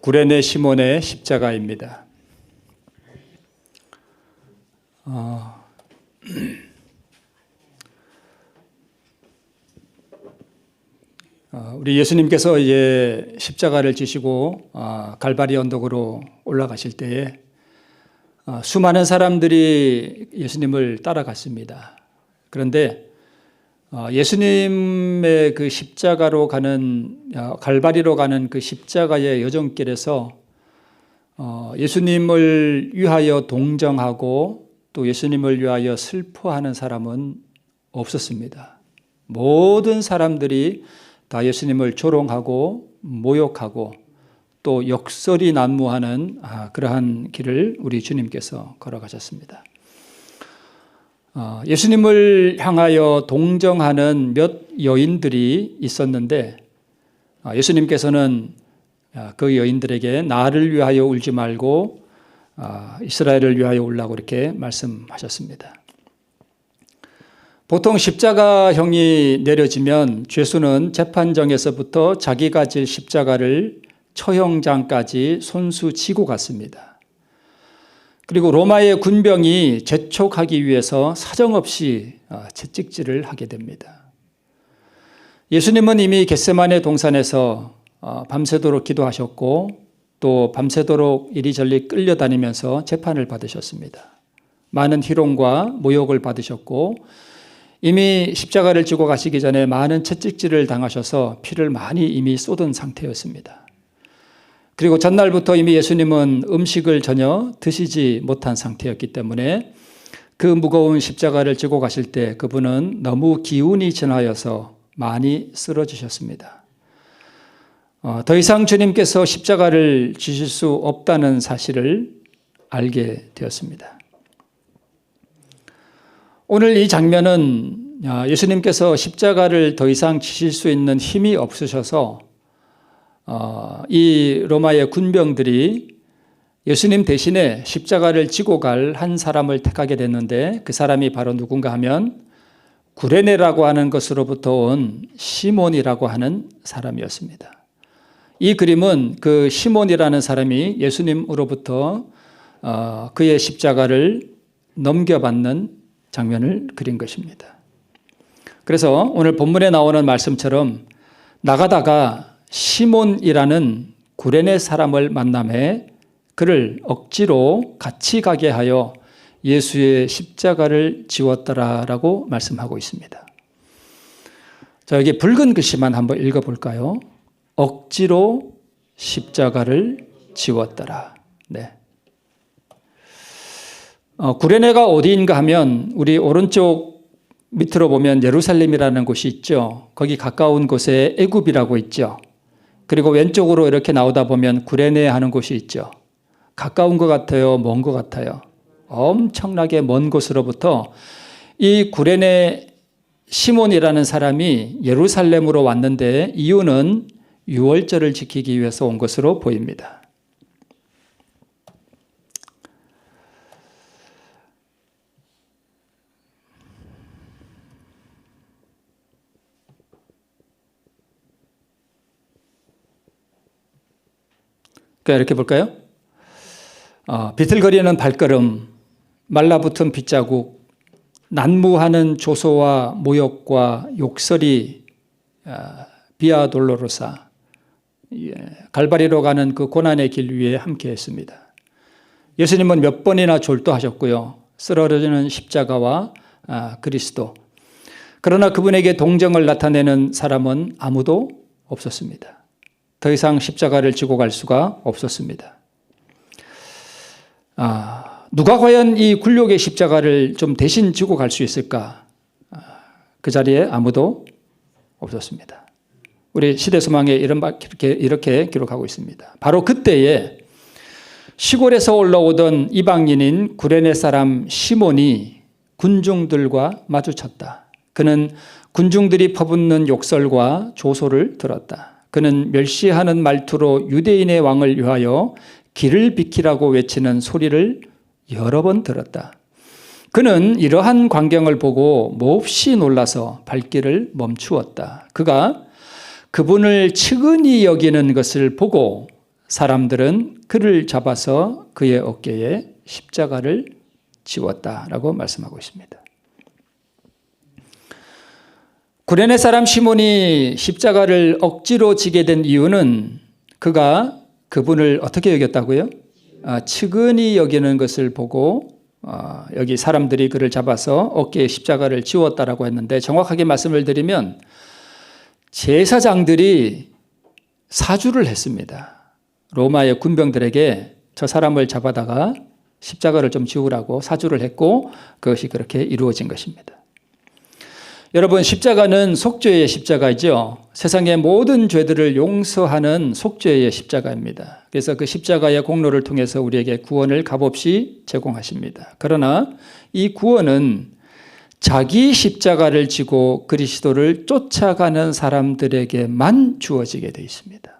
구레네 시몬의 십자가입니다. 우리 예수님께서 이제 십자가를 지시고 갈바리 언덕으로 올라가실 때에 수많은 사람들이 예수님을 따라갔습니다. 그런데 예수님의 그 십자가로 가는 갈바리로 가는 그 십자가의 여정길에서 예수님을 위하여 동정하고 또 예수님을 위하여 슬퍼하는 사람은 없었습니다. 모든 사람들이 다 예수님을 조롱하고 모욕하고 또 역설이 난무하는 그러한 길을 우리 주님께서 걸어가셨습니다. 예수님을 향하여 동정하는 몇 여인들이 있었는데 예수님께서는 그 여인들에게 나를 위하여 울지 말고 이스라엘을 위하여 울라고 이렇게 말씀하셨습니다. 보통 십자가형이 내려지면 죄수는 재판정에서부터 자기가 질 십자가를 처형장까지 손수 지고 갔습니다. 그리고 로마의 군병이 재촉하기 위해서 사정없이 채찍질을 하게 됩니다. 예수님은 이미 겟세마네 동산에서 밤새도록 기도하셨고 또 밤새도록 이리저리 끌려다니면서 재판을 받으셨습니다. 많은 희롱과 모욕을 받으셨고 이미 십자가를 지고 가시기 전에 많은 채찍질을 당하셔서 피를 많이 이미 쏟은 상태였습니다. 그리고 전날부터 이미 예수님은 음식을 전혀 드시지 못한 상태였기 때문에 그 무거운 십자가를 지고 가실 때 그분은 너무 기운이 지나여서 많이 쓰러지셨습니다. 더 이상 주님께서 십자가를 지실 수 없다는 사실을 알게 되었습니다. 오늘 이 장면은 예수님께서 십자가를 더 이상 지실 수 있는 힘이 없으셔서 이 로마의 군병들이 예수님 대신에 십자가를 지고 갈 한 사람을 택하게 됐는데 그 사람이 바로 누군가 하면 구레네라고 하는 것으로부터 온 시몬이라고 하는 사람이었습니다. 이 그림은 그 시몬이라는 사람이 예수님으로부터 그의 십자가를 넘겨받는 장면을 그린 것입니다. 그래서 오늘 본문에 나오는 말씀처럼 나가다가 시몬이라는 구레네 사람을 만남해 그를 억지로 같이 가게 하여 예수의 십자가를 지웠더라라고 말씀하고 있습니다. 자, 여기 붉은 글씨만 한번 읽어볼까요? 억지로 십자가를 지웠더라. 네. 구레네가 어디인가 하면 우리 오른쪽 밑으로 보면 예루살렘이라는 곳이 있죠. 거기 가까운 곳에 애굽이라고 있죠. 그리고 왼쪽으로 이렇게 나오다 보면 구레네 하는 곳이 있죠. 가까운 것 같아요? 먼 것 같아요? 엄청나게 먼 곳으로부터 이 구레네 시몬이라는 사람이 예루살렘으로 왔는데 이유는 유월절을 지키기 위해서 온 것으로 보입니다. 이렇게 볼까요? 비틀거리는 발걸음, 말라붙은 빗자국, 난무하는 조소와 모욕과 욕설이 비아 돌로로사 갈바리로 가는 그 고난의 길 위에 함께했습니다. 예수님은 몇 번이나 졸도하셨고요. 쓰러지는 십자가와 그리스도. 그러나 그분에게 동정을 나타내는 사람은 아무도 없었습니다. 더 이상 십자가를 지고 갈 수가 없었습니다. 누가 과연 이 굴욕의 십자가를 좀 대신 지고 갈 수 있을까? 그 자리에 아무도 없었습니다. 우리 시대소망에 이렇게 기록하고 있습니다. 바로 그때에 시골에서 올라오던 이방인인 구레네 사람 시몬이 군중들과 마주쳤다. 그는 군중들이 퍼붓는 욕설과 조소를 들었다. 그는 멸시하는 말투로 유대인의 왕을 위하여 길을 비키라고 외치는 소리를 여러 번 들었다. 그는 이러한 광경을 보고 몹시 놀라서 발길을 멈추었다. 그가 그분을 측은히 여기는 것을 보고 사람들은 그를 잡아서 그의 어깨에 십자가를 지웠다라고 말씀하고 있습니다. 구레네 사람 시몬이 십자가를 억지로 지게 된 이유는 그가 그분을 어떻게 여겼다고요? 측은히 여기는 것을 보고 여기 사람들이 그를 잡아서 어깨에 십자가를 지웠다라고 했는데, 정확하게 말씀을 드리면 제사장들이 사주를 했습니다. 로마의 군병들에게 저 사람을 잡아다가 십자가를 좀 지우라고 사주를 했고, 그것이 그렇게 이루어진 것입니다. 여러분, 십자가는 속죄의 십자가이죠. 세상의 모든 죄들을 용서하는 속죄의 십자가입니다. 그래서 그 십자가의 공로를 통해서 우리에게 구원을 값없이 제공하십니다. 그러나 이 구원은 자기 십자가를 지고 그리스도를 쫓아가는 사람들에게만 주어지게 되어 있습니다.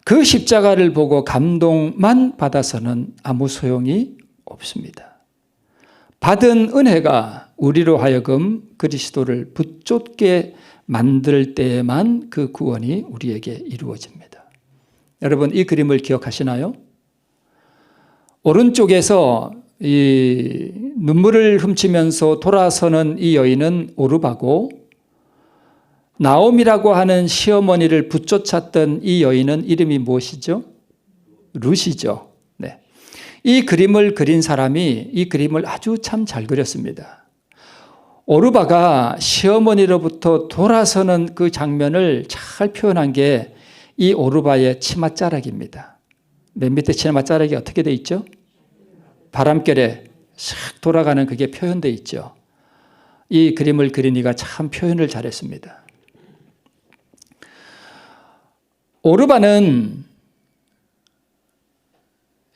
그 십자가를 보고 감동만 받아서는 아무 소용이 없습니다. 받은 은혜가 우리로 하여금 그리스도를 붙잡게 만들 때에만 그 구원이 우리에게 이루어집니다. 여러분, 이 그림을 기억하시나요? 오른쪽에서 이 눈물을 훔치면서 돌아서는 이 여인은 오르바고, 나옴이라고 하는 시어머니를 붙쫓았던 이 여인은 이름이 무엇이죠? 룻이죠. 네. 이 그림을 그린 사람이 이 그림을 아주 참 잘 그렸습니다. 오르바가 시어머니로부터 돌아서는 그 장면을 잘 표현한 게 이 오르바의 치맛자락입니다. 맨 밑에 치맛자락이 어떻게 돼 있죠? 바람결에 싹 돌아가는 그게 표현되어 있죠. 이 그림을 그린 이가 참 표현을 잘했습니다. 오르바는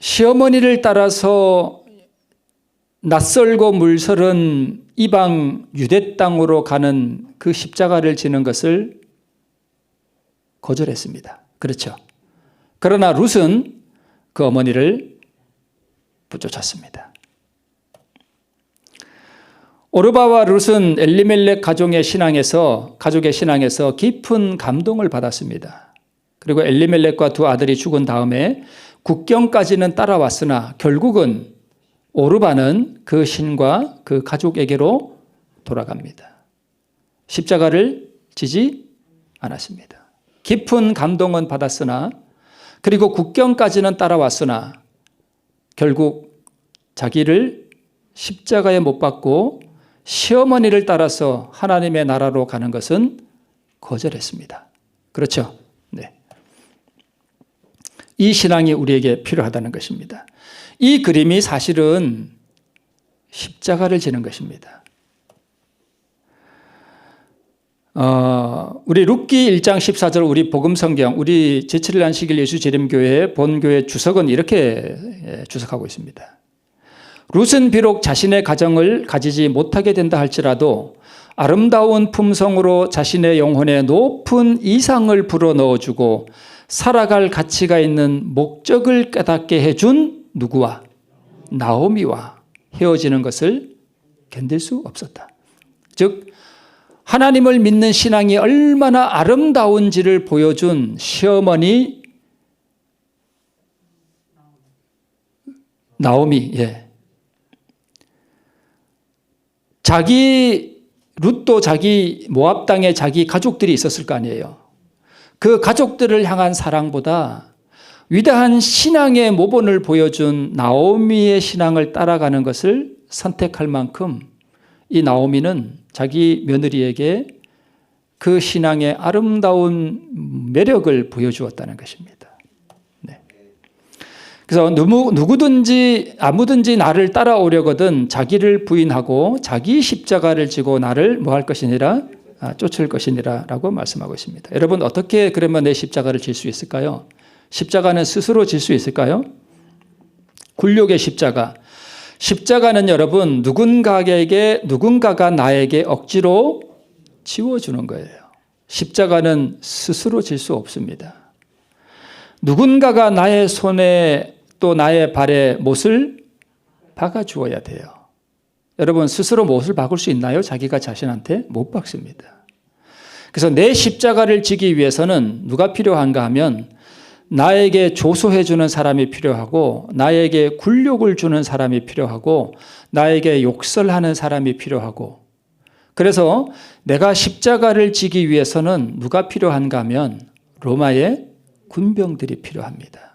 시어머니를 따라서 낯설고 물설은 이방 유대 땅으로 가는 그 십자가를 지는 것을 거절했습니다. 그렇죠. 그러나 룻은 그 어머니를 붙여쳤습니다. 오르바와 룻은 엘리멜렉 가족의 신앙에서 깊은 감동을 받았습니다. 그리고 엘리멜렉과 두 아들이 죽은 다음에 국경까지는 따라왔으나 결국은 오르바는 그 신과 그 가족에게로 돌아갑니다. 십자가를 지지 않았습니다. 깊은 감동은 받았으나, 그리고 국경까지는 따라왔으나 결국 자기를 십자가에 못 박고 시어머니를 따라서 하나님의 나라로 가는 것은 거절했습니다. 그렇죠? 네. 이 신앙이 우리에게 필요하다는 것입니다. 이 그림이 사실은 십자가를 지는 것입니다. 우리 룻기 1장 14절 우리 복음성경, 우리 제7일 안식일 예수재림교회 본교회 주석은 이렇게 주석하고 있습니다. 룻은 비록 자신의 가정을 가지지 못하게 된다 할지라도 아름다운 품성으로 자신의 영혼에 높은 이상을 불어넣어주고 살아갈 가치가 있는 목적을 깨닫게 해준 누구와? 나오미와 헤어지는 것을 견딜 수 없었다. 즉 하나님을 믿는 신앙이 얼마나 아름다운지를 보여준 시어머니 나오미. 룻도 자기 모압 땅에 자기 가족들이 있었을 거 아니에요. 그 가족들을 향한 사랑보다 위대한 신앙의 모본을 보여준 나오미의 신앙을 따라가는 것을 선택할 만큼 이 나오미는 자기 며느리에게 그 신앙의 아름다운 매력을 보여주었다는 것입니다. 네. 그래서 아무든지 나를 따라오려거든 자기를 부인하고 자기 십자가를 지고 나를 뭐 할 것이니라? 쫓을 것이니라 라고 말씀하고 있습니다. 여러분, 어떻게 그러면 내 십자가를 질 수 있을까요? 십자가는 스스로 질 수 있을까요? 굴욕의 십자가. 십자가는 여러분 누군가가 나에게 억지로 지워주는 거예요. 십자가는 스스로 질 수 없습니다. 누군가가 나의 손에 또 나의 발에 못을 박아주어야 돼요. 여러분, 스스로 못을 박을 수 있나요? 자기가 자신한테 못 박습니다. 그래서 내 십자가를 지기 위해서는 누가 필요한가 하면 나에게 조소해 주는 사람이 필요하고 나에게 굴욕을 주는 사람이 필요하고 나에게 욕설하는 사람이 필요하고 그래서 내가 십자가를 지기 위해서는 누가 필요한가 하면 로마의 군병들이 필요합니다.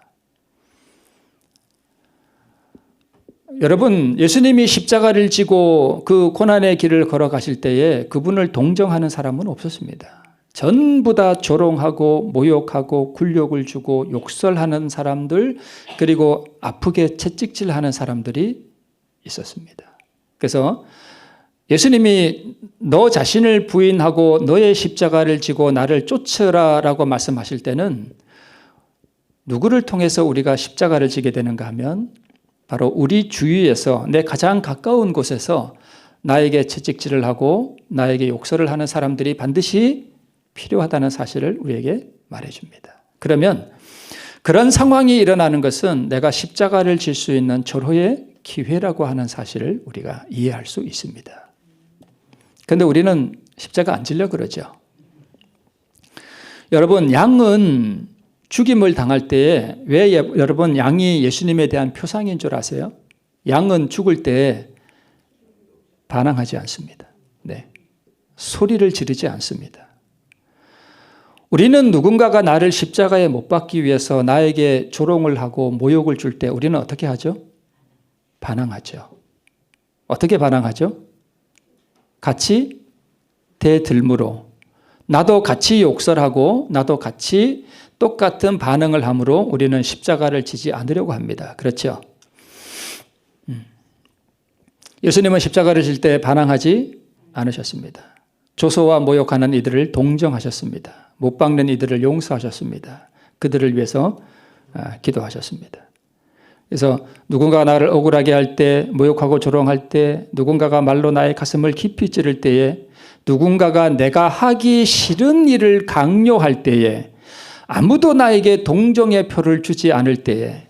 여러분, 예수님이 십자가를 지고 그 고난의 길을 걸어가실 때에 그분을 동정하는 사람은 없었습니다. 전부 다 조롱하고 모욕하고 굴욕을 주고 욕설하는 사람들 그리고 아프게 채찍질하는 사람들이 있었습니다. 그래서 예수님이 너 자신을 부인하고 너의 십자가를 지고 나를 쫓으라라고 말씀하실 때는 누구를 통해서 우리가 십자가를 지게 되는가 하면 바로 우리 주위에서 내 가장 가까운 곳에서 나에게 채찍질을 하고 나에게 욕설을 하는 사람들이 반드시 필요하다는 사실을 우리에게 말해줍니다. 그러면 그런 상황이 일어나는 것은 내가 십자가를 질 수 있는 절호의 기회라고 하는 사실을 우리가 이해할 수 있습니다. 그런데 우리는 십자가 안 지려고 그러죠. 여러분, 양은 죽임을 당할 때에 왜 여러분 양이 예수님에 대한 표상인 줄 아세요? 양은 죽을 때 반항하지 않습니다. 네. 소리를 지르지 않습니다. 우리는 누군가가 나를 십자가에 못 박기 위해서 나에게 조롱을 하고 모욕을 줄 때 우리는 어떻게 하죠? 반항하죠. 어떻게 반항하죠? 같이 대들므로 나도 같이 욕설하고 나도 같이 똑같은 반응을 함으로 우리는 십자가를 지지 않으려고 합니다. 그렇죠? 예수님은 십자가를 질 때 반항하지 않으셨습니다. 조소와 모욕하는 이들을 동정하셨습니다. 못 박는 이들을 용서하셨습니다. 그들을 위해서 기도하셨습니다. 그래서 누군가가 나를 억울하게 할 때, 모욕하고 조롱할 때, 누군가가 말로 나의 가슴을 깊이 찌를 때에, 누군가가 내가 하기 싫은 일을 강요할 때에, 아무도 나에게 동정의 표를 주지 않을 때에,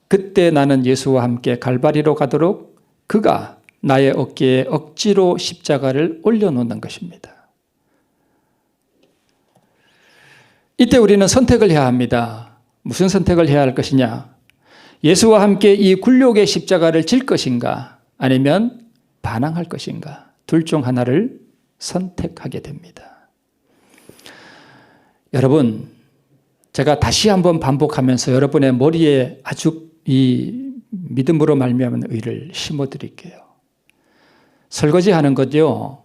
그때 나는 예수와 함께 갈바리로 가도록 그가 나의 어깨에 억지로 십자가를 올려놓는 것입니다. 이때 우리는 선택을 해야 합니다. 무슨 선택을 해야 할 것이냐? 예수와 함께 이 굴욕의 십자가를 질 것인가 아니면 반항할 것인가 둘 중 하나를 선택하게 됩니다. 여러분, 제가 다시 한번 반복하면서 여러분의 머리에 아주 이 믿음으로 말미암은 의를 심어드릴게요. 설거지하는 것요,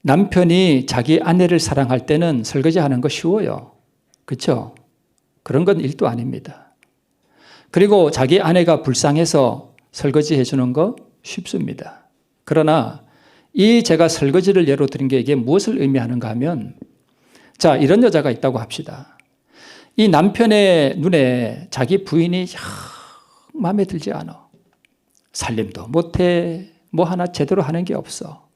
남편이 자기 아내를 사랑할 때는 설거지하는 거 쉬워요. 그렇죠? 그런 건 일도 아닙니다. 그리고 자기 아내가 불쌍해서 설거지 해주는 거 쉽습니다. 그러나 이 제가 설거지를 예로 드린 게 이게 무엇을 의미하는가 하면, 자, 이런 여자가 있다고 합시다. 이 남편의 눈에 자기 부인이 마음에 들지 않아. 살림도 못해. 뭐 하나 제대로 하는 게 없어.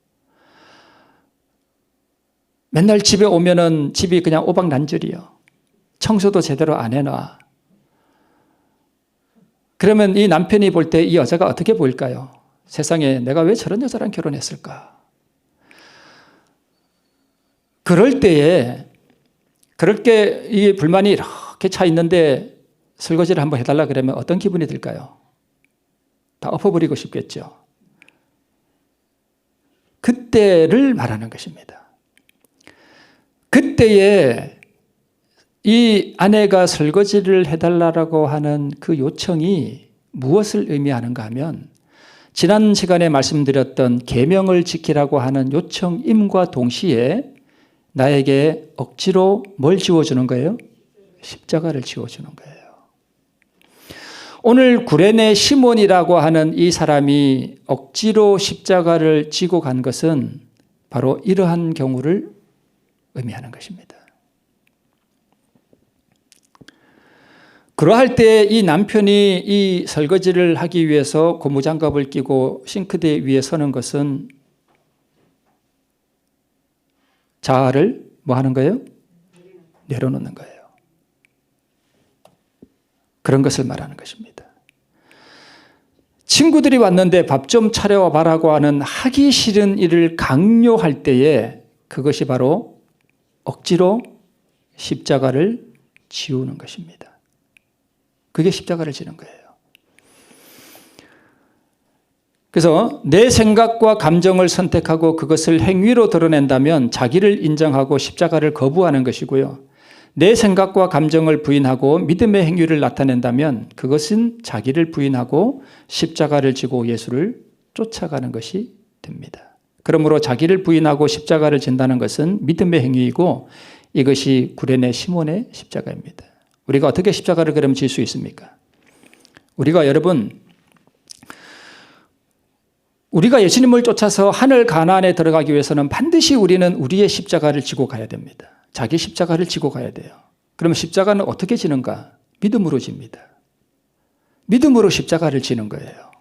맨날 집에 오면은 집이 그냥 오박난줄이요. 청소도 제대로 안 해놔. 그러면 이 남편이 볼 때 이 여자가 어떻게 보일까요? 세상에 내가 왜 저런 여자랑 결혼했을까? 그럴 때에 그렇게 이 불만이 이렇게 차 있는데 설거지를 한번 해달라 그러면 어떤 기분이 들까요? 다 엎어버리고 싶겠죠. 그때를 말하는 것입니다. 그때에 이 아내가 설거지를 해달라고 하는 그 요청이 무엇을 의미하는가 하면, 지난 시간에 말씀드렸던 계명을 지키라고 하는 요청임과 동시에 나에게 억지로 뭘 지워주는 거예요? 십자가를 지워주는 거예요. 오늘 구레네 시몬이라고 하는 이 사람이 억지로 십자가를 지고 간 것은 바로 이러한 경우를 의미하는 것입니다. 그러할 때 이 남편이 이 설거지를 하기 위해서 고무장갑을 끼고 싱크대 위에 서는 것은 자아를 뭐 하는 거예요? 내려놓는 거예요. 그런 것을 말하는 것입니다. 친구들이 왔는데 밥 좀 차려와봐라고 하는 하기 싫은 일을 강요할 때에 그것이 바로 억지로 십자가를 지우는 것입니다. 그게 십자가를 지는 거예요. 그래서 내 생각과 감정을 선택하고 그것을 행위로 드러낸다면 자기를 인정하고 십자가를 거부하는 것이고요. 내 생각과 감정을 부인하고 믿음의 행위를 나타낸다면 그것은 자기를 부인하고 십자가를 지고 예수를 쫓아가는 것이 됩니다. 그러므로 자기를 부인하고 십자가를 진다는 것은 믿음의 행위이고 이것이 구레네 시몬의 십자가입니다. 우리가 어떻게 십자가를 그럼 질 수 있습니까? 우리가 예수님을 쫓아서 하늘 가나안에 들어가기 위해서는 반드시 우리는 우리의 십자가를 지고 가야 됩니다. 자기 십자가를 지고 가야 돼요. 그럼 십자가는 어떻게 지는가? 믿음으로 집니다. 믿음으로 십자가를 지는 거예요.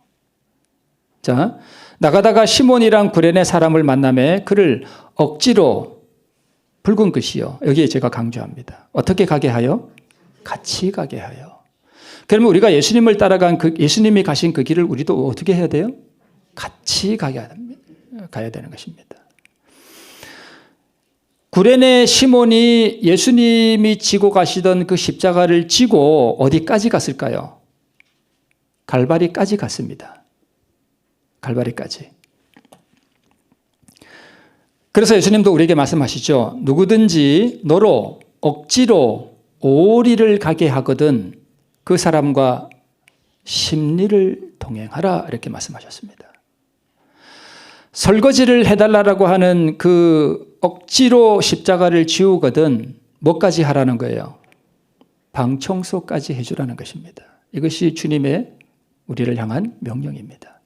자, 나가다가 시몬이랑 구레네 사람을 만남에 그를 억지로 붉은 글씨요. 여기에 제가 강조합니다. 어떻게 가게 하여? 같이 가게 하여. 그러면 우리가 예수님을 따라간 예수님이 가신 그 길을 우리도 어떻게 해야 돼요? 같이 가야 되는 것입니다. 구레네 시몬이 예수님이 지고 가시던 그 십자가를 지고 어디까지 갔을까요? 갈바리까지 갔습니다. 갈바리까지. 그래서 예수님도 우리에게 말씀하시죠. 누구든지 너로 억지로 오리를 가게 하거든 그 사람과 심리를 동행하라 이렇게 말씀하셨습니다. 설거지를 해달라고 하는 그 억지로 십자가를 지우거든 뭐까지 하라는 거예요? 방 청소까지 해주라는 것입니다. 이것이 주님의 우리를 향한 명령입니다.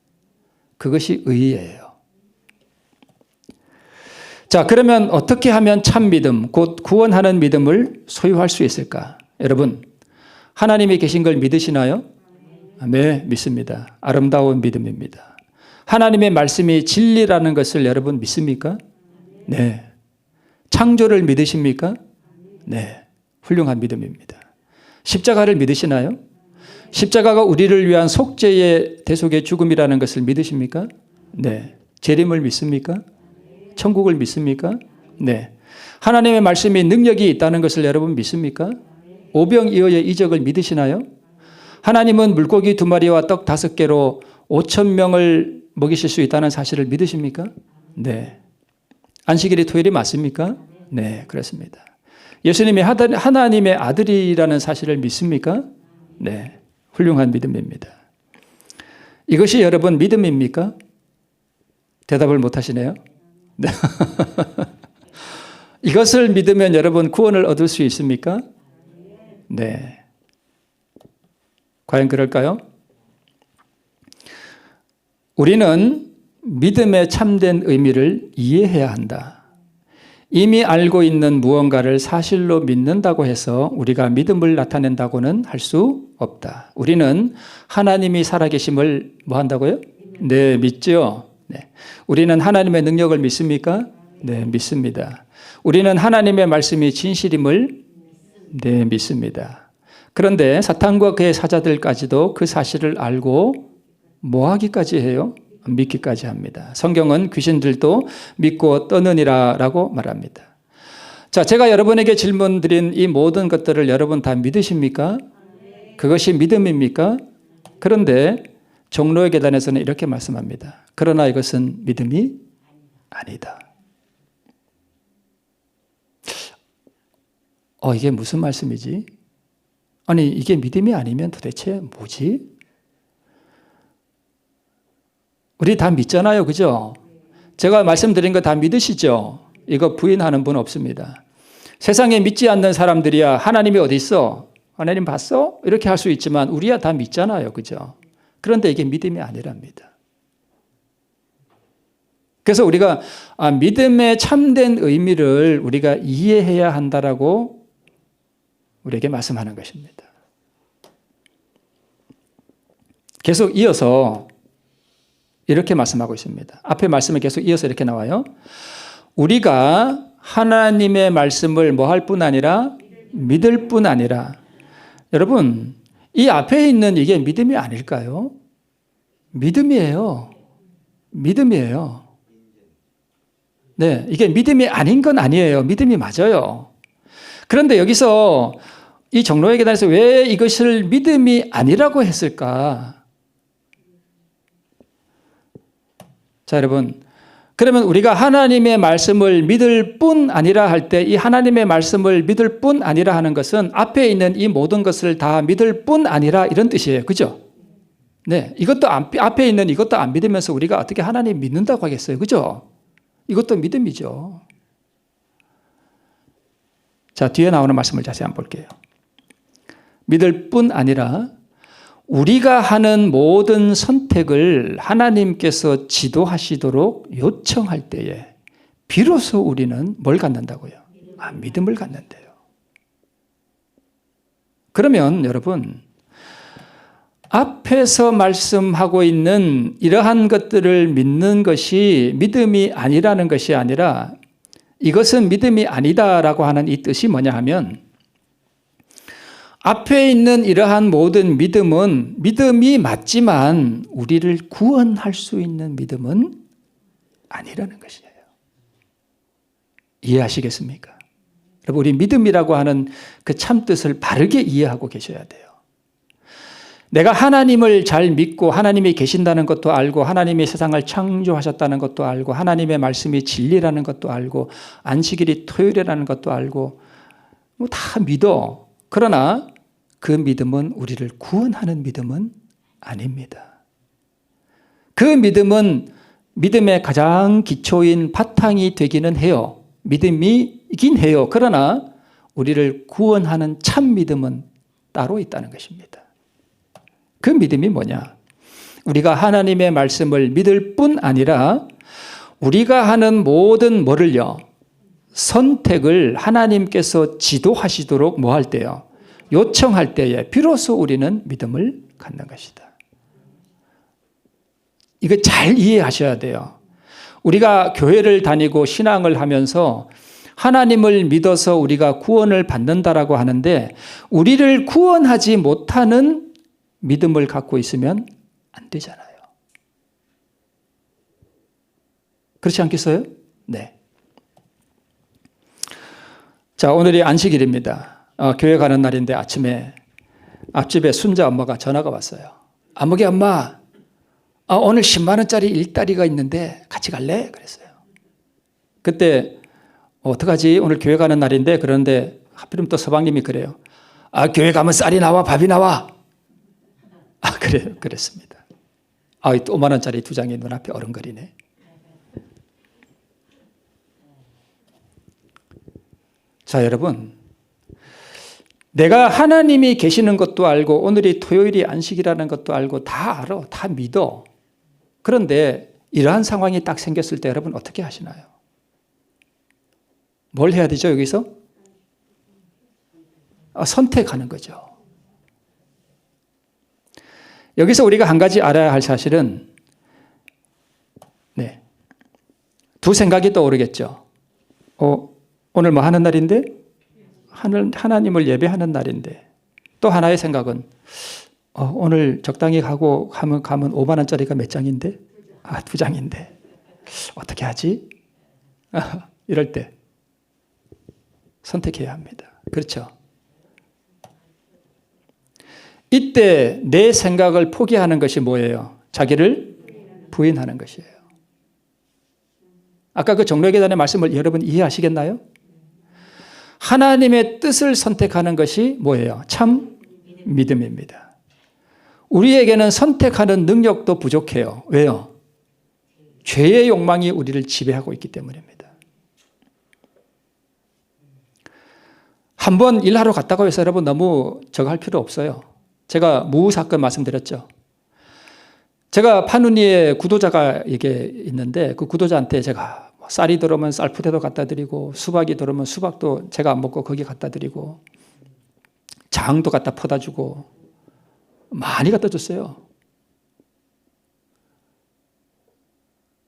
그것이 의예요. 자, 그러면 어떻게 하면 참 믿음, 곧 구원하는 믿음을 소유할 수 있을까? 여러분, 하나님이 계신 걸 믿으시나요? 네, 믿습니다. 아름다운 믿음입니다. 하나님의 말씀이 진리라는 것을 여러분 믿습니까? 네. 창조를 믿으십니까? 네. 훌륭한 믿음입니다. 십자가를 믿으시나요? 십자가가 우리를 위한 속죄의 대속의 죽음이라는 것을 믿으십니까? 네. 재림을 믿습니까? 천국을 믿습니까? 네. 하나님의 말씀이 능력이 있다는 것을 여러분 믿습니까? 오병이어의 이적을 믿으시나요? 하나님은 물고기 2마리와 떡 5개로 5,000명을 먹이실 수 있다는 사실을 믿으십니까? 네. 안식일이 토요일이 맞습니까? 네, 그렇습니다. 예수님이 하나님의 아들이라는 사실을 믿습니까? 네, 훌륭한 믿음입니다. 이것이 여러분 믿음입니까? 대답을 못 하시네요. 네. 이것을 믿으면 여러분 구원을 얻을 수 있습니까? 네. 과연 그럴까요? 우리는 믿음의 참된 의미를 이해해야 한다. 이미 알고 있는 무언가를 사실로 믿는다고 해서 우리가 믿음을 나타낸다고는 할 수 없다. 우리는 하나님이 살아계심을 뭐 한다고요? 네, 믿죠. 네. 우리는 하나님의 능력을 믿습니까? 네, 믿습니다. 우리는 하나님의 말씀이 진실임을 네, 믿습니다. 그런데 사탄과 그의 사자들까지도 그 사실을 알고 뭐 하기까지 해요? 믿기까지 합니다. 성경은 귀신들도 믿고 떠느니라 라고 말합니다. 자, 제가 여러분에게 질문 드린 이 모든 것들을 여러분 다 믿으십니까? 그것이 믿음입니까? 그런데 종로의 계단에서는 이렇게 말씀합니다. 그러나 이것은 믿음이 아니다. 이게 무슨 말씀이지? 아니, 이게 믿음이 아니면 도대체 뭐지? 우리 다 믿잖아요. 그죠? 제가 말씀드린 거 다 믿으시죠? 이거 부인하는 분 없습니다. 세상에 믿지 않는 사람들이야 하나님이 어디 있어? 하나님 봤어? 이렇게 할 수 있지만 우리야 다 믿잖아요. 그죠? 그런데 이게 믿음이 아니랍니다. 그래서 우리가 믿음의 참된 의미를 우리가 이해해야 한다라고 우리에게 말씀하는 것입니다. 계속 이어서 이렇게 말씀하고 있습니다. 앞에 말씀에 계속 이어서 이렇게 나와요. 우리가 하나님의 말씀을 뭐 할 뿐 아니라 믿을 뿐 아니라 여러분 이 앞에 있는 이게 믿음이 아닐까요? 믿음이에요. 믿음이에요. 네, 이게 믿음이 아닌 건 아니에요. 믿음이 맞아요. 그런데 여기서 이 종로의 계단에서 왜 이것을 믿음이 아니라고 했을까? 자, 여러분, 그러면 우리가 하나님의 말씀을 믿을 뿐 아니라 할 때 이 하나님의 말씀을 믿을 뿐 아니라 하는 것은 앞에 있는 이 모든 것을 다 믿을 뿐 아니라 이런 뜻이에요. 그죠? 네. 이것도 앞에 있는 이것도 안 믿으면서 우리가 어떻게 하나님 믿는다고 하겠어요. 그죠? 이것도 믿음이죠. 자, 뒤에 나오는 말씀을 자세히 한번 볼게요. 믿을 뿐 아니라 우리가 하는 모든 선택을 하나님께서 지도하시도록 요청할 때에 비로소 우리는 뭘 갖는다고요? 믿음을 갖는데요. 그러면 여러분, 앞에서 말씀하고 있는 이러한 것들을 믿는 것이 믿음이 아니라는 것이 아니라 이것은 믿음이 아니다라고 하는 이 뜻이 뭐냐 하면 앞에 있는 이러한 모든 믿음은 믿음이 맞지만 우리를 구원할 수 있는 믿음은 아니라는 것이에요. 이해하시겠습니까? 여러분, 우리 믿음이라고 하는 그 참뜻을 바르게 이해하고 계셔야 돼요. 내가 하나님을 잘 믿고 하나님이 계신다는 것도 알고 하나님이 세상을 창조하셨다는 것도 알고 하나님의 말씀이 진리라는 것도 알고 안식일이 토요일이라는 것도 알고 뭐 다 믿어. 그러나 그 믿음은 우리를 구원하는 믿음은 아닙니다. 그 믿음은 믿음의 가장 기초인 바탕이 되기는 해요. 믿음이긴 해요. 그러나 우리를 구원하는 참 믿음은 따로 있다는 것입니다. 그 믿음이 뭐냐? 우리가 하나님의 말씀을 믿을 뿐 아니라 우리가 하는 모든 뭐를요? 선택을 하나님께서 지도하시도록 뭐 할 때요? 요청할 때에 비로소 우리는 믿음을 갖는 것이다. 이거 잘 이해하셔야 돼요. 우리가 교회를 다니고 신앙을 하면서 하나님을 믿어서 우리가 구원을 받는다라고 하는데 우리를 구원하지 못하는 믿음을 갖고 있으면 안 되잖아요. 그렇지 않겠어요? 네. 자, 오늘이 안식일입니다. 교회 가는 날인데 아침에 앞집에 순자 엄마가 전화가 왔어요. 아무개 엄마, 오늘 10만 원짜리 일다리가 있는데 같이 갈래? 그랬어요. 그때 어떡하지? 오늘 교회 가는 날인데 그런데 하필이면 또 서방님이 그래요. 교회 가면 쌀이 나와 밥이 나와. 그래요. 그랬습니다. 또 5만 원짜리 2장이 눈앞에 어른거리네. 자, 여러분. 내가 하나님이 계시는 것도 알고 오늘이 토요일이 안식이라는 것도 알고 다 알아. 다 믿어. 그런데 이러한 상황이 딱 생겼을 때 여러분 어떻게 하시나요? 뭘 해야 되죠, 여기서? 선택하는 거죠. 여기서 우리가 한 가지 알아야 할 사실은 두 생각이 떠오르겠죠. 오늘 뭐 하는 날인데? 하나님을 예배하는 날인데. 또 하나의 생각은 오늘 적당히 가면 5만 원짜리가 몇 장인데? 2장인데. 어떻게 하지? 이럴 때 선택해야 합니다. 그렇죠? 이때 내 생각을 포기하는 것이 뭐예요? 자기를 부인하는 것이에요. 아까 그 종려계단의 말씀을 여러분 이해하시겠나요? 하나님의 뜻을 선택하는 것이 뭐예요? 참 믿음입니다. 우리에게는 선택하는 능력도 부족해요. 왜요? 죄의 욕망이 우리를 지배하고 있기 때문입니다. 한번 일하러 갔다고 해서 여러분 너무 저거 할 필요 없어요. 제가 무후 사건 말씀드렸죠. 제가 파누니에 구도자가 이게 있는데 그 구도자한테 제가 쌀이 들어오면 쌀푸대도 갖다 드리고 수박이 들어오면 수박도 제가 안 먹고 거기 갖다 드리고 장도 갖다 퍼다 주고 많이 갖다 줬어요.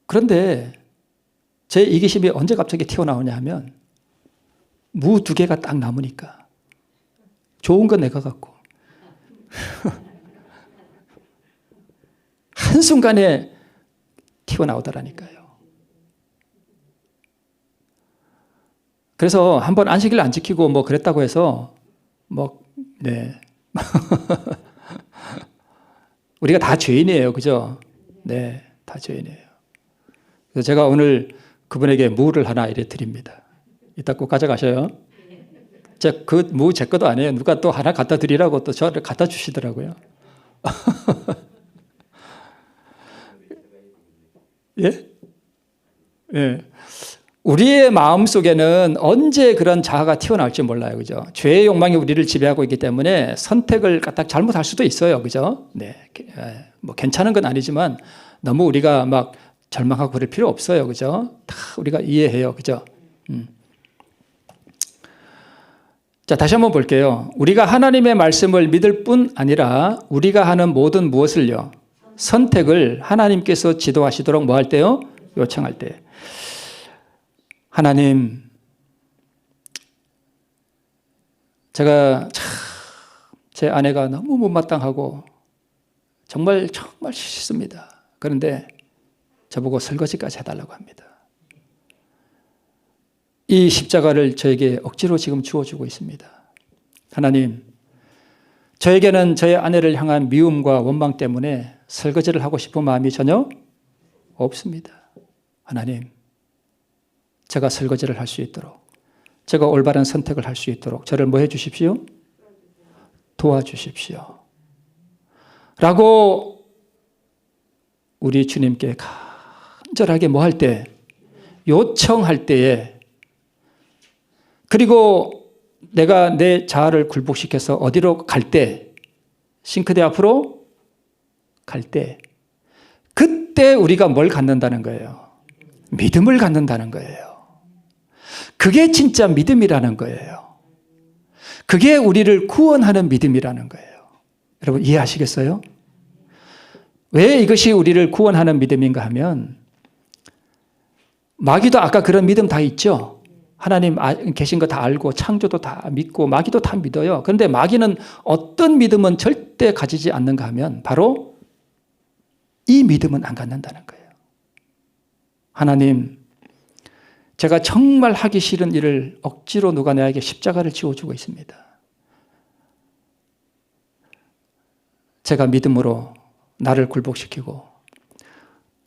그런데 제 이기심이 언제 갑자기 튀어나오냐 하면 무 2개가 딱 남으니까 좋은 거 내가 갖고 한순간에 튀어나오더라니까요. 그래서 한번 안식일 안 지키고 뭐 그랬다고 해서 뭐 네. 우리가 다 죄인이에요. 그죠? 네. 다 죄인이에요. 그래서 제가 오늘 그분에게 무를 하나 이래 드립니다. 이따 꼭 가져가셔요. 그 무 제 것도 아니에요. 누가 또 하나 갖다 드리라고 또 저를 갖다 주시더라고요. 예? 예. 우리의 마음 속에는 언제 그런 자아가 튀어나올지 몰라요. 그죠? 죄의 욕망이 우리를 지배하고 있기 때문에 선택을 까딱 잘못할 수도 있어요. 그죠? 네. 뭐 괜찮은 건 아니지만 너무 우리가 막 절망하고 그럴 필요 없어요. 그죠? 다 우리가 이해해요. 그죠? 자, 다시 한번 볼게요. 우리가 하나님의 말씀을 믿을 뿐 아니라 우리가 하는 모든 무엇을요? 선택을 하나님께서 지도하시도록 뭐 할 때요? 요청할 때. 하나님, 제가 참 제 아내가 너무 못마땅하고 정말 싫습니다. 그런데 저보고 설거지까지 해달라고 합니다. 이 십자가를 저에게 억지로 지금 주어주고 있습니다. 하나님, 저에게는 저의 아내를 향한 미움과 원망 때문에 설거지를 하고 싶은 마음이 전혀 없습니다. 하나님, 제가 설거지를 할 수 있도록, 제가 올바른 선택을 할 수 있도록 저를 뭐 해주십시오? 도와주십시오. 라고 우리 주님께 간절하게 뭐 할 때? 요청할 때에, 그리고 내가 내 자아를 굴복시켜서 어디로 갈 때, 싱크대 앞으로 갈 때, 그때 우리가 뭘 갖는다는 거예요? 믿음을 갖는다는 거예요. 그게 진짜 믿음이라는 거예요. 그게 우리를 구원하는 믿음이라는 거예요. 여러분 이해하시겠어요? 왜 이것이 우리를 구원하는 믿음인가 하면, 마귀도 아까 그런 믿음 다 있죠. 하나님 계신 거 다 알고 창조도 다 믿고 마귀도 다 믿어요. 그런데 마귀는 어떤 믿음은 절대 가지지 않는가 하면 바로 이 믿음은 안 갖는다는 거예요. 하나님, 제가 정말 하기 싫은 일을 억지로 누가 내게 십자가를 지워주고 있습니다. 제가 믿음으로 나를 굴복시키고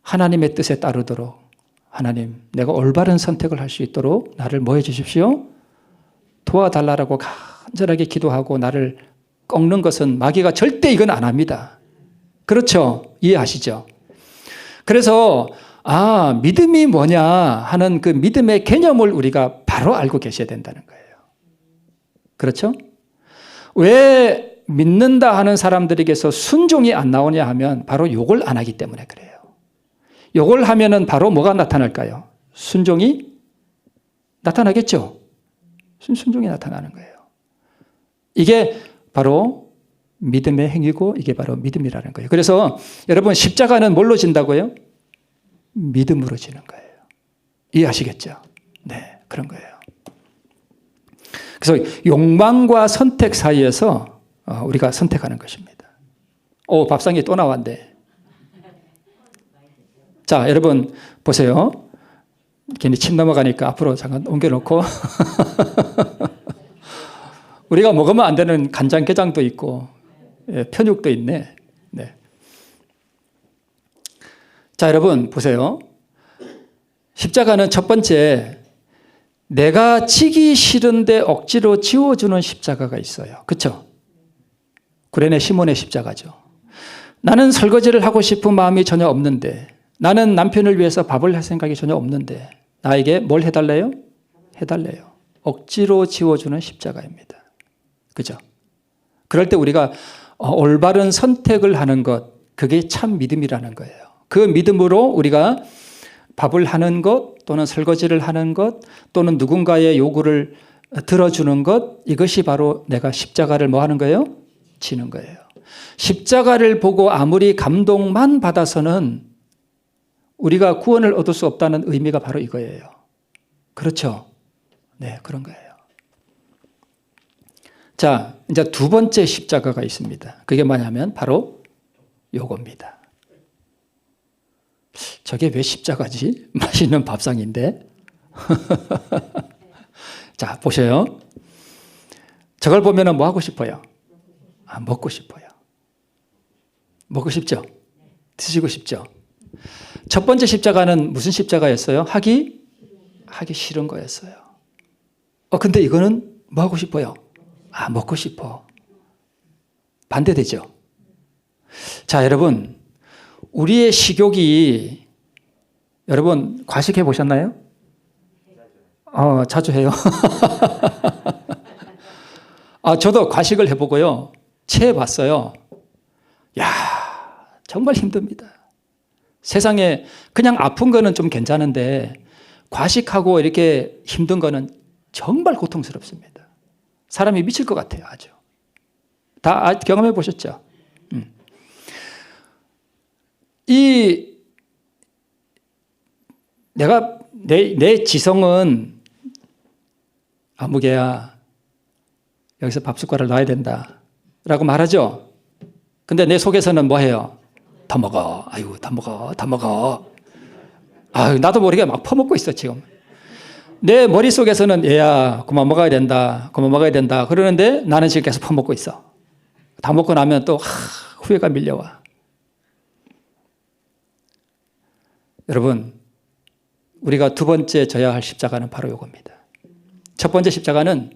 하나님의 뜻에 따르도록, 하나님, 내가 올바른 선택을 할 수 있도록 나를 뭐 해주십시오? 도와달라고 간절하게 기도하고 나를 꺾는 것은 마귀가 절대 이건 안 합니다. 그렇죠? 이해하시죠? 그래서 믿음이 뭐냐 하는 그 믿음의 개념을 우리가 바로 알고 계셔야 된다는 거예요. 그렇죠? 왜 믿는다 하는 사람들에게서 순종이 안 나오냐 하면 바로 욕을 안 하기 때문에 그래요. 욕을 하면은 바로 뭐가 나타날까요? 순종이 나타나겠죠? 순종이 나타나는 거예요. 이게 바로 믿음의 행위고 이게 바로 믿음이라는 거예요. 그래서 여러분 십자가는 뭘로 진다고요? 믿음으로 지는 거예요. 이해하시겠죠? 네, 그런 거예요. 그래서 욕망과 선택 사이에서 우리가 선택하는 것입니다. 밥상이 또 나왔네. 자, 여러분 보세요. 괜히 침 넘어가니까 앞으로 잠깐 옮겨놓고 우리가 먹으면 안 되는 간장게장도 있고 편육도 있네. 네. 자, 여러분 보세요. 십자가는 첫 번째, 내가 지기 싫은데 억지로 지워주는 십자가가 있어요. 그렇죠? 구레네 시몬의 십자가죠. 나는 설거지를 하고 싶은 마음이 전혀 없는데, 나는 남편을 위해서 밥을 할 생각이 전혀 없는데 나에게 뭘 해달래요? 해달래요. 억지로 지워주는 십자가입니다. 그죠? 그럴 때 우리가 올바른 선택을 하는 것, 그게 참 믿음이라는 거예요. 그 믿음으로 우리가 밥을 하는 것 또는 설거지를 하는 것 또는 누군가의 요구를 들어주는 것, 이것이 바로 내가 십자가를 뭐 하는 거예요? 지는 거예요. 십자가를 보고 아무리 감동만 받아서는 우리가 구원을 얻을 수 없다는 의미가 바로 이거예요. 그렇죠? 네, 그런 거예요. 자, 이제 두 번째 십자가가 있습니다. 그게 뭐냐면 바로 요겁니다. 저게 왜 십자가지? 맛있는 밥상인데. 자, 보세요. 저걸 보면 뭐 하고 싶어요? 먹고 싶어요. 먹고 싶죠? 드시고 싶죠? 첫 번째 십자가는 무슨 십자가였어요? 하기 싫은 거였어요. 근데 이거는 뭐 하고 싶어요? 먹고 싶어. 반대되죠? 자, 여러분, 우리의 식욕이, 여러분, 과식해 보셨나요? 자주 해요. 저도 과식을 해보고요. 체해봤어요. 야, 정말 힘듭니다. 세상에 그냥 아픈 거는 좀 괜찮은데 과식하고 이렇게 힘든 거는 정말 고통스럽습니다. 사람이 미칠 것 같아요. 아주. 다 경험해 보셨죠? 내 지성은 무게야. 여기서 밥 숟가락을 놔야 된다. 라고 말하죠. 근데 내 속에서는 뭐 해요? 더 먹어. 아이고, 더 먹어. 더 먹어. 나도 모르게 막 퍼먹고 있어, 지금. 내 머릿속에서는 얘야, 그만 먹어야 된다. 그만 먹어야 된다. 그러는데 나는 지금 계속 퍼먹고 있어. 다 먹고 나면 또 후회가 밀려와. 여러분, 우리가 두 번째 져야 할 십자가는 바로 이겁니다. 첫 번째 십자가는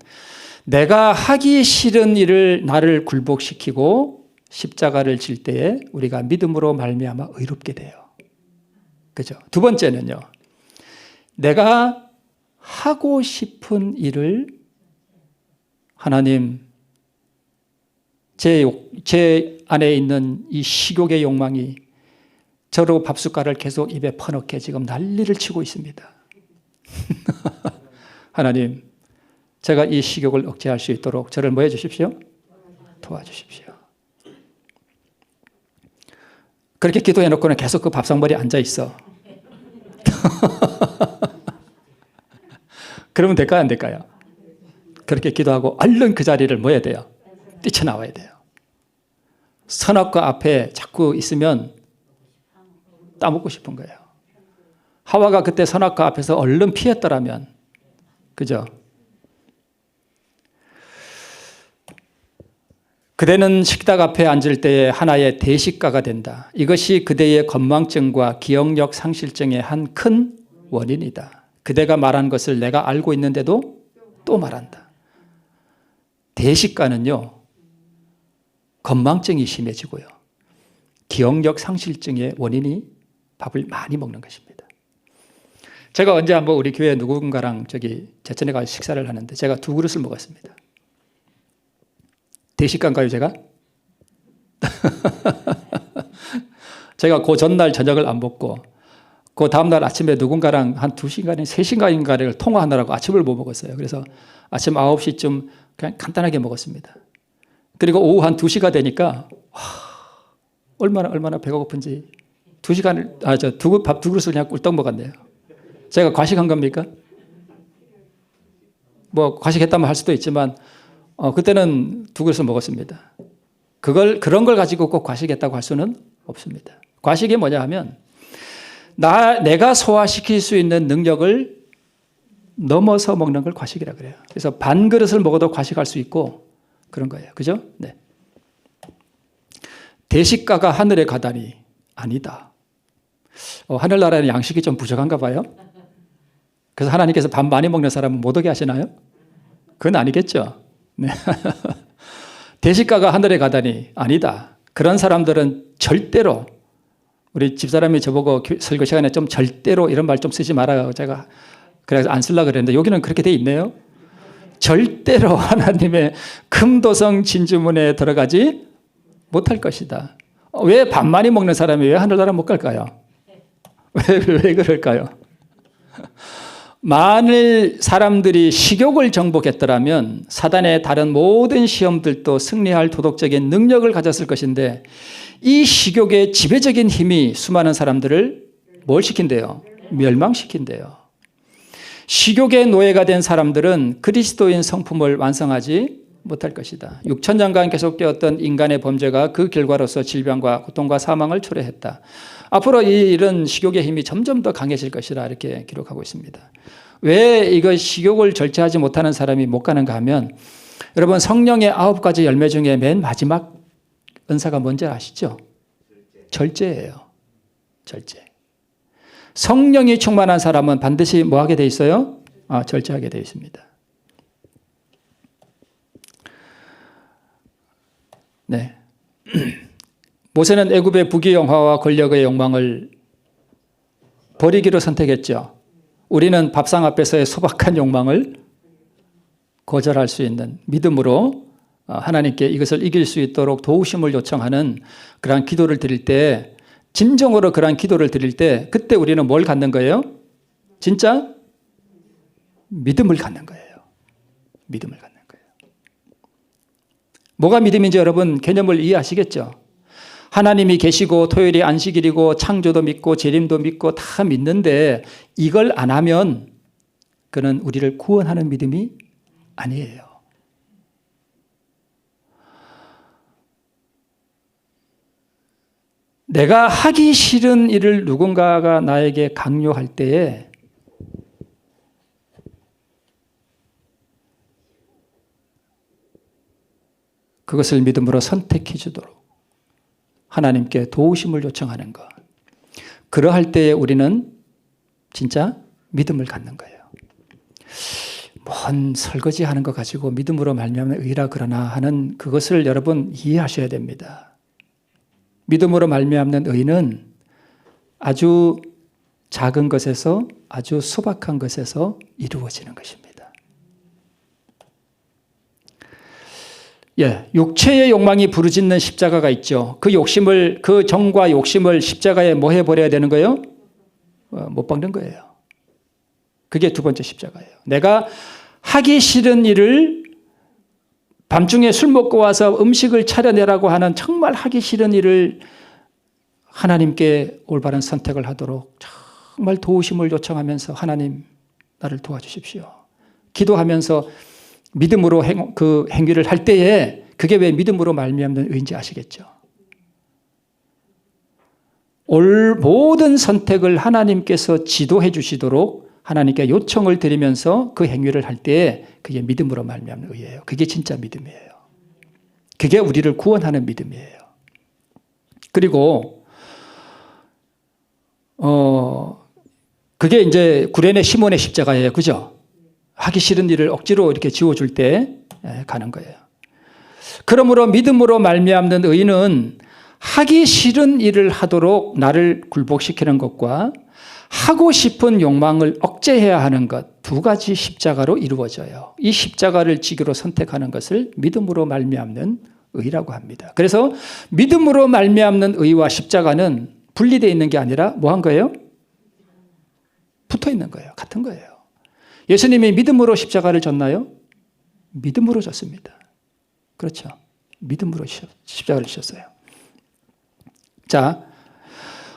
내가 하기 싫은 일을 나를 굴복시키고 십자가를 질 때에 우리가 믿음으로 말미암아 의롭게 돼요. 그죠? 두 번째는요. 내가 하고 싶은 일을 하나님, 제 안에 있는 이 식욕의 욕망이 저로 밥숟가락을 계속 입에 퍼넣게 지금 난리를 치고 있습니다. 하나님, 제가 이 식욕을 억제할 수 있도록 저를 뭐 해주십시오? 도와주십시오. 그렇게 기도해놓고는 계속 그 밥상머리에 앉아있어. 그러면 될까요? 안 될까요? 그렇게 기도하고 얼른 그 자리를 뭐 해야 돼요? 뛰쳐나와야 돼요. 선악과 앞에 자꾸 있으면 따먹고 싶은 거예요. 하와가 그때 선악과 앞에서 얼른 피했더라면, 그죠? 그대는 식탁 앞에 앉을 때에 하나의 대식가가 된다. 이것이 그대의 건망증과 기억력 상실증의 한 큰 원인이다. 그대가 말한 것을 내가 알고 있는데도 또 말한다. 대식가는요, 건망증이 심해지고요. 기억력 상실증의 원인이 밥을 많이 먹는 것입니다. 제가 언제 한번 우리 교회 누군가랑 제천에 가서 식사를 하는데 제가 2그릇을 먹었습니다. 대식가인가요, 제가? 제가 그 전날 저녁을 안 먹고 그 다음날 아침에 누군가랑 한 2시간에 3시간인가를 통화하느라고 아침을 못 먹었어요. 그래서 아침 9시쯤 그냥 간단하게 먹었습니다. 그리고 오후 한 2시가 되니까 얼마나 배가 고픈지 2시간을 밥 2그릇을 그냥 꿀떡 먹었네요. 제가 과식한 겁니까? 뭐 과식했다면 할 수도 있지만 그때는 2그릇을 먹었습니다. 그런 걸 가지고 꼭 과식했다고 할 수는 없습니다. 과식이 뭐냐 하면 내가 소화시킬 수 있는 능력을 넘어서 먹는 걸 과식이라 그래요. 그래서 반 그릇을 먹어도 과식할 수 있고 그런 거예요. 그죠? 네. 대식가가 하늘에 가다니 아니다. 하늘나라에는 양식이 좀 부족한가 봐요. 그래서 하나님께서 밥 많이 먹는 사람은 못 오게 하시나요? 그건 아니겠죠. 네. 대식가가 하늘에 가다니 아니다. 그런 사람들은 절대로, 우리 집사람이 저보고 설교 시간에 좀 절대로 이런 말 좀 쓰지 말아요. 제가 그래서 안 쓰려고 그랬는데 여기는 그렇게 돼 있네요. 절대로 하나님의 금도성 진주문에 들어가지 못할 것이다. 왜 밥 많이 먹는 사람이 왜 하늘나라 못 갈까요? 왜 그럴까요? 만일 사람들이 식욕을 정복했더라면 사단의 다른 모든 시험들도 승리할 도덕적인 능력을 가졌을 것인데 이 식욕의 지배적인 힘이 수많은 사람들을 뭘 시킨대요? 멸망시킨대요. 식욕의 노예가 된 사람들은 그리스도인 성품을 완성하지 못할 것이다. 6,000년간 계속되었던 인간의 범죄가 그 결과로서 질병과 고통과 사망을 초래했다. 앞으로 이런 식욕의 힘이 점점 더 강해질 것이라 이렇게 기록하고 있습니다. 왜 이거 식욕을 절제하지 못하는 사람이 못 가는가 하면 여러분 성령의 9가지 열매 중에 맨 마지막 은사가 뭔지 아시죠? 절제예요. 절제. 성령이 충만한 사람은 반드시 뭐 하게 돼 있어요? 절제하게 돼 있습니다. 네. 모세는 애굽의 부귀영화와 권력의 욕망을 버리기로 선택했죠. 우리는 밥상 앞에서의 소박한 욕망을 거절할 수 있는 믿음으로 하나님께 이것을 이길 수 있도록 도우심을 요청하는 그러한 기도를 드릴 때, 진정으로 그러한 기도를 드릴 때 그때 우리는 뭘 갖는 거예요? 진짜 믿음을 갖는 거예요. 믿음을 갖는 거예요. 뭐가 믿음인지 여러분 개념을 이해하시겠죠? 하나님이 계시고 토요일이 안식일이고 창조도 믿고 재림도 믿고 다 믿는데 이걸 안 하면 그는 우리를 구원하는 믿음이 아니에요. 내가 하기 싫은 일을 누군가가 나에게 강요할 때에 그것을 믿음으로 선택해 주도록 하나님께 도우심을 요청하는 것. 그러할 때에 우리는 진짜 믿음을 갖는 거예요. 뭔 설거지하는 거 가지고 믿음으로 말미암는 의라 그러나 하는 그것을 여러분 이해하셔야 됩니다. 믿음으로 말미암는 의는 아주 작은 것에서 아주 소박한 것에서 이루어지는 것입니다. 육체의 욕망이 부르짖는 십자가가 있죠. 그 욕심을, 그 정과 욕심을 십자가에 뭐 해버려야 되는 거예요? 못 박는 거예요. 그게 두 번째 십자가예요. 내가 하기 싫은 일을 밤중에 술 먹고 와서 음식을 차려내라고 하는 정말 하기 싫은 일을 하나님께 올바른 선택을 하도록 정말 도우심을 요청하면서 하나님 나를 도와주십시오. 기도하면서 믿음으로 그 행위를 할 때에 그게 왜 믿음으로 말미암는 의인지 아시겠죠? 모든 선택을 하나님께서 지도해 주시도록 하나님께 요청을 드리면서 그 행위를 할 때에 그게 믿음으로 말미암는 의예요. 그게 진짜 믿음이에요. 그게 우리를 구원하는 믿음이에요. 그리고 그게 이제 구레네 시몬의 십자가예요. 그죠? 하기 싫은 일을 억지로 이렇게 지워줄 때 가는 거예요. 그러므로 믿음으로 말미암는 의인은 하기 싫은 일을 하도록 나를 굴복시키는 것과 하고 싶은 욕망을 억제해야 하는 것 두 가지 십자가로 이루어져요. 이 십자가를 지기로 선택하는 것을 믿음으로 말미암는 의라고 합니다. 그래서 믿음으로 말미암는 의와 십자가는 분리되어 있는 게 아니라 뭐 한 거예요? 붙어 있는 거예요. 같은 거예요. 예수님이 믿음으로 십자가를 졌나요? 믿음으로 졌습니다. 그렇죠. 믿음으로 십자가를 지셨어요. 자,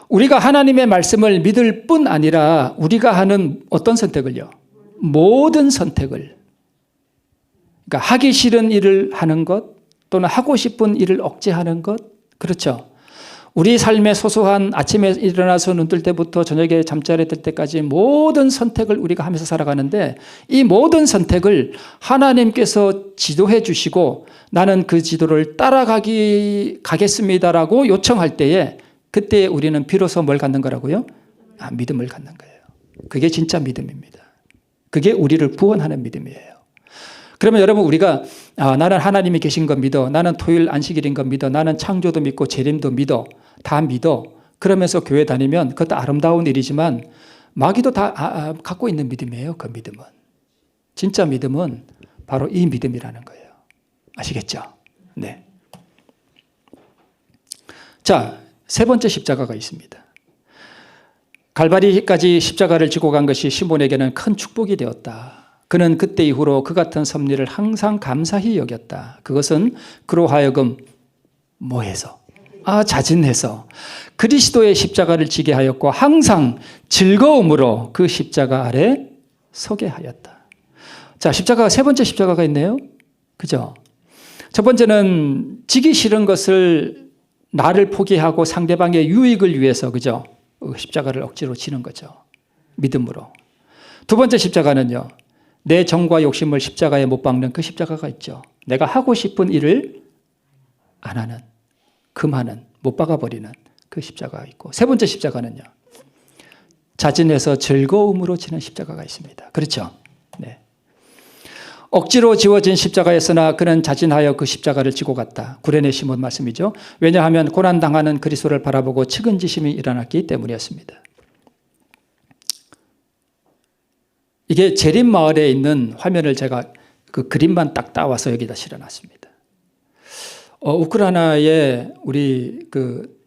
우리가 하나님의 말씀을 믿을 뿐 아니라 우리가 하는 어떤 선택을요? 모든 선택을. 그러니까 하기 싫은 일을 하는 것 또는 하고 싶은 일을 억제하는 것. 그렇죠. 우리 삶의 소소한 아침에 일어나서 눈 뜰 때부터 저녁에 잠자리 들 때까지 모든 선택을 우리가 하면서 살아가는데 이 모든 선택을 하나님께서 지도해 주시고 나는 그 지도를 따라가겠습니다라고 요청할 때에 그때 우리는 비로소 뭘 갖는 거라고요? 믿음을 갖는 거예요. 그게 진짜 믿음입니다. 그게 우리를 구원하는 믿음이에요. 그러면 여러분 우리가 나는 하나님이 계신 거 믿어. 나는 토요일 안식일인 거 믿어. 나는 창조도 믿고 재림도 믿어. 다 믿어. 그러면서 교회 다니면 그것도 아름다운 일이지만 마귀도 다 갖고 있는 믿음이에요. 그 믿음은. 진짜 믿음은 바로 이 믿음이라는 거예요. 아시겠죠? 네. 자, 세 번째 십자가가 있습니다. 갈바리까지 십자가를 지고 간 것이 시몬에게는 큰 축복이 되었다. 그는 그때 이후로 그 같은 섭리를 항상 감사히 여겼다. 그것은 그로 하여금 뭐해서? 자진해서 그리스도의 십자가를 지게 하였고 항상 즐거움으로 그 십자가 아래 서게 하였다. 자, 십자가가 세 번째 십자가가 있네요. 그죠? 첫 번째는 지기 싫은 것을 나를 포기하고 상대방의 유익을 위해서, 그죠? 십자가를 억지로 지는 거죠. 믿음으로. 두 번째 십자가는요. 내 정과 욕심을 십자가에 못 박는 그 십자가가 있죠. 내가 하고 싶은 일을 안 하는, 금하는, 못 박아버리는 그 십자가가 있고, 세 번째 십자가는요, 자진해서 즐거움으로 지는 십자가가 있습니다. 그렇죠? 네. 억지로 지워진 십자가였으나 그는 자진하여 그 십자가를 지고 갔다. 구레네 시몬 말씀이죠. 왜냐하면 고난당하는 그리스도를 바라보고 측은지심이 일어났기 때문이었습니다. 이게 재림 마을에 있는 화면을 제가 그 그림만 딱 따와서 여기다 실어놨습니다. 우크라이나에 우리 그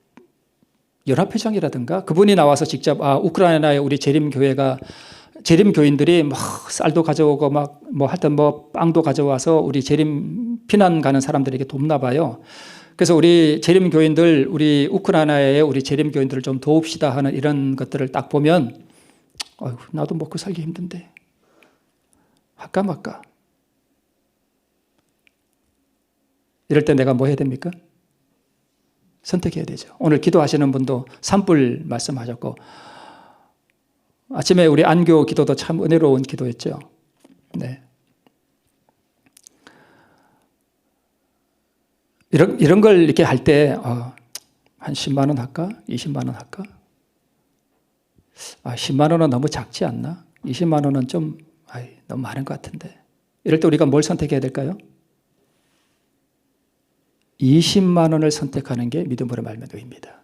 연합회장이라든가 그분이 나와서 직접 우크라이나의 우리 재림교인들이 막 쌀도 가져오고 막 뭐 하여튼 뭐 빵도 가져와서 우리 재림 피난 가는 사람들에게 돕나 봐요. 그래서 우리 재림교인들, 우리 우크라이나의 우리 재림교인들을 좀 도웁시다 하는 이런 것들을 딱 보면 나도 먹고 살기 힘든데 할까 말까. 이럴 때 내가 뭐 해야 됩니까? 선택해야 되죠. 오늘 기도하시는 분도 산불 말씀하셨고, 아침에 우리 안교 기도도 참 은혜로운 기도였죠. 네. 이런 걸 이렇게 할 때, 한 10만 원 할까? 20만 원 할까? 10만 원은 너무 작지 않나? 20만 원은 좀, 너무 많은 것 같은데. 이럴 때 우리가 뭘 선택해야 될까요? 20만 원을 선택하는 게 믿음으로 말면 의입니다.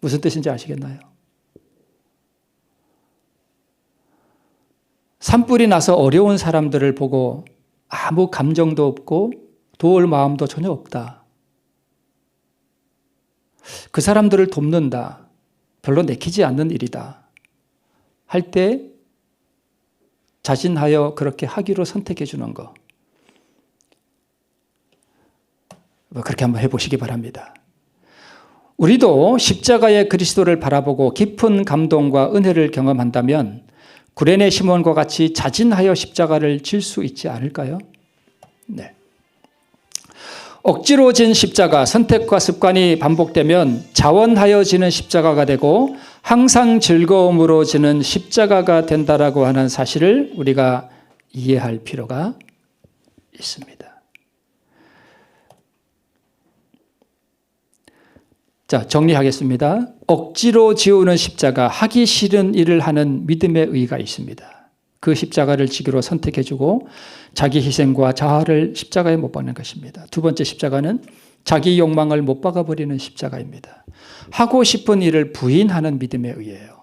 무슨 뜻인지 아시겠나요? 산불이 나서 어려운 사람들을 보고 아무 감정도 없고 도울 마음도 전혀 없다. 그 사람들을 돕는다. 별로 내키지 않는 일이다. 할 때 자진하여 그렇게 하기로 선택해 주는 거. 그렇게 한번 해보시기 바랍니다. 우리도 십자가의 그리스도를 바라보고 깊은 감동과 은혜를 경험한다면 구레네 시몬과 같이 자진하여 십자가를 질 수 있지 않을까요? 네. 억지로 진 십자가, 선택과 습관이 반복되면 자원하여 지는 십자가가 되고 항상 즐거움으로 지는 십자가가 된다라고 하는 사실을 우리가 이해할 필요가 있습니다. 자, 정리하겠습니다. 억지로 지우는 십자가, 하기 싫은 일을 하는 믿음의 의가 있습니다. 그 십자가를 지기로 선택해주고 자기 희생과 자아를 십자가에 못 박는 것입니다. 두 번째 십자가는 자기 욕망을 못 박아버리는 십자가입니다. 하고 싶은 일을 부인하는 믿음의 의예요.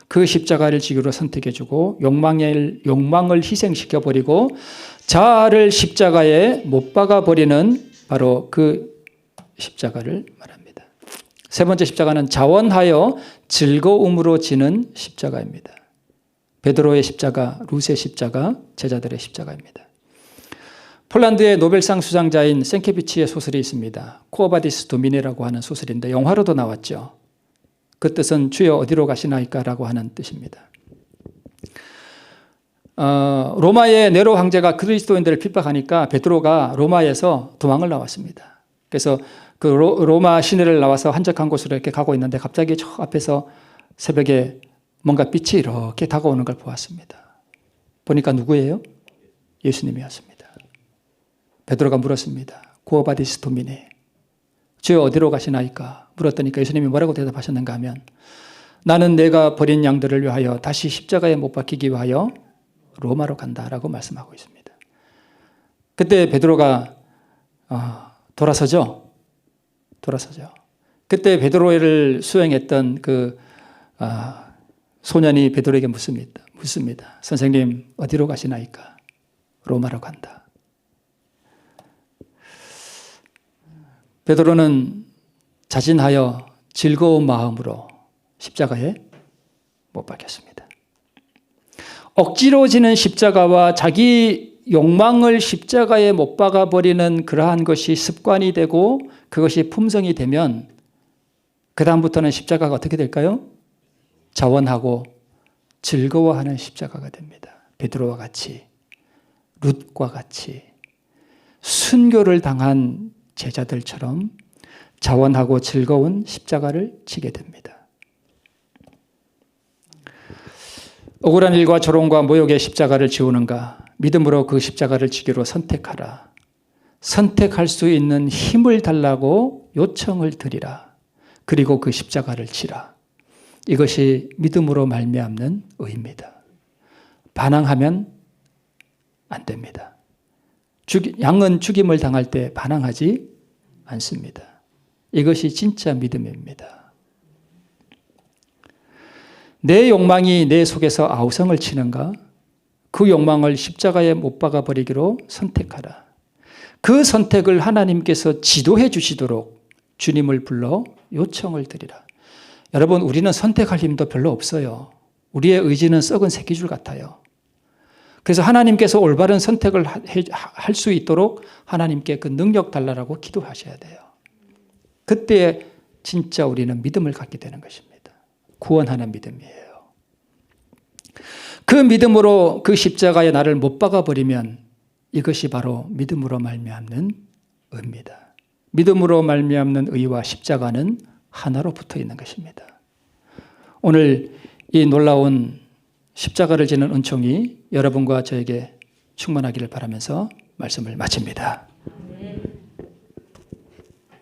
그 십자가를 지기로 선택해주고 욕망을 희생시켜버리고 자아를 십자가에 못 박아버리는 바로 그 십자가를 말합니다. 세 번째 십자가는 자원하여 즐거움으로 지는 십자가입니다. 베드로의 십자가, 룻의 십자가, 제자들의 십자가입니다. 폴란드의 노벨상 수상자인 생케비치의 소설이 있습니다. 쿠어바디스 도미네라고 하는 소설인데 영화로도 나왔죠. 그 뜻은 주여 어디로 가시나이까라고 하는 뜻입니다. 로마의 네로 황제가 그리스도인들을 핍박하니까 베드로가 로마에서 도망을 나왔습니다. 그래서 그 로마 시내를 나와서 한적한 곳으로 이렇게 가고 있는데 갑자기 저 앞에서 새벽에 뭔가 빛이 이렇게 다가오는 걸 보았습니다. 보니까 누구예요? 예수님이었습니다. 베드로가 물었습니다. 구어바디스 도미네, 주여 어디로 가시나이까? 물었더니까 예수님이 뭐라고 대답하셨는가 하면 나는 내가 버린 양들을 위하여 다시 십자가에 못 박히기 위하여 로마로 간다라고 말씀하고 있습니다. 그때 베드로가 돌아서죠. 그때 베드로를 수행했던 그 소년이 베드로에게 묻습니다. 선생님 어디로 가시나이까? 로마로 간다. 베드로는 자진하여 즐거운 마음으로 십자가에 못 박혔습니다. 억지로 지는 십자가와 자기 욕망을 십자가에 못 박아버리는 그러한 것이 습관이 되고 그것이 품성이 되면 그 다음부터는 십자가가 어떻게 될까요? 자원하고 즐거워하는 십자가가 됩니다. 베드로와 같이, 룻과 같이 순교를 당한 제자들처럼 자원하고 즐거운 십자가를 지게 됩니다. 억울한 일과 조롱과 모욕의 십자가를 지우는가? 믿음으로 그 십자가를 지기로 선택하라. 선택할 수 있는 힘을 달라고 요청을 드리라. 그리고 그 십자가를 지라. 이것이 믿음으로 말미암는 의입니다. 반항하면 안 됩니다. 양은 죽임을 당할 때 반항하지 않습니다. 이것이 진짜 믿음입니다. 내 욕망이 내 속에서 아우성을 치는가? 그 욕망을 십자가에 못 박아 버리기로 선택하라. 그 선택을 하나님께서 지도해 주시도록 주님을 불러 요청을 드리라. 여러분, 우리는 선택할 힘도 별로 없어요. 우리의 의지는 썩은 새끼줄 같아요. 그래서 하나님께서 올바른 선택을 할 수 있도록 하나님께 그 능력 달라고 기도하셔야 돼요. 그때 진짜 우리는 믿음을 갖게 되는 것입니다. 구원하는 믿음이에요. 그 믿음으로 그 십자가에 나를 못 박아버리면 이것이 바로 믿음으로 말미암는 의입니다. 믿음으로 말미암는 의와 십자가는 하나로 붙어 있는 것입니다. 오늘 이 놀라운 십자가를 지는 은총이 여러분과 저에게 충만하기를 바라면서 말씀을 마칩니다.